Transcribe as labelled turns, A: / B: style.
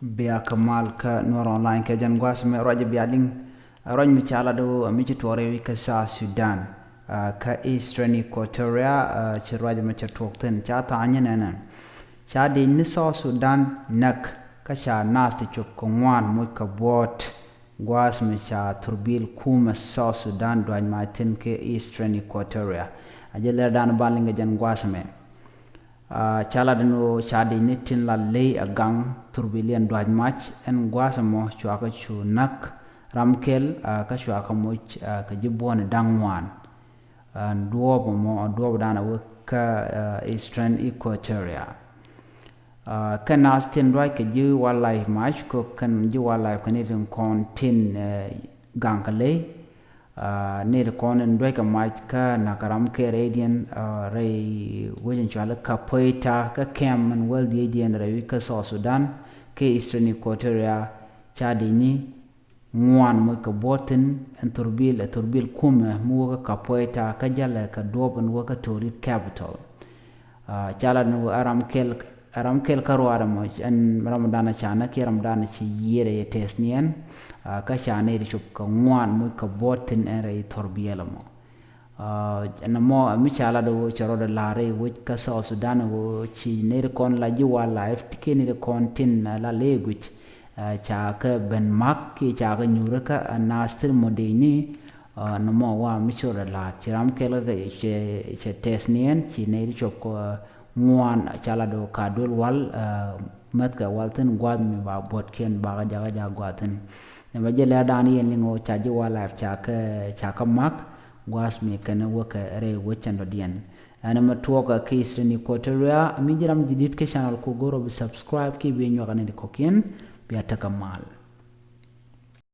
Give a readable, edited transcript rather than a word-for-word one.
A: bia kamal ka Nuer online ka jan gwas me roja bialing roj mi chala do mi tore wi ka sa Sudan ka Eastern Nquatoria ci roja mi tokten cha ta anya nana cha de ni sa Sudan nak ka cha nas ti chuk ko ngwan mo ka bot gwas mi cha turbil kuma sa Sudan do ma tin ke Eastern Nquatoria ajele dan balinga jan gwas me chala dano chadi nitin la lay agang turbilian doaj match en gwasa mo chuaka chu nak ramkel ka chuaka mo ka jibon dangwan duobo mo duobo dana ka Eastern Nquatoria kan astin doaj ka ji wildlife match ko kan ji wildlife kan itin kontin gangkale ne de konen doy ka mach ka nakaram ke radian ray wajin chala ka poita ka kem man world radian ray ka so Sudan ke Eastern Nquatoria chadi ni ngwan mo ka botin en turbil kuma mo ka poita ka jala ka doban wo ka tori capital chala no aram kel karwara mo en ramadana chana ke ramadana chi yere tesnien ka chane ri chup ka ngwan mo ka botin ere torbiela mo na mo mi chala do charo da lare wo ka sa Sudan wo chi ne kon la ji wildlife tike ni kon tin la leguch cha ka ben mak ki cha ka nyura ka nastir modini na mo wa mi chora la chiram kela ga che tesnien chi ne ri chup ko ngwan chala do ka dul wal mat ka walten gwad mi ba bot ken ba ga jaga gwatan na jele dani yen lingo chaji wala cha ka mak gwas mi kana waka re wachando dien ana matuoka ke Eastern Nquatoria mi jiram jidit ke channel ko goro bi subscribe ki bi nyoga ne ko ken bi ataka mal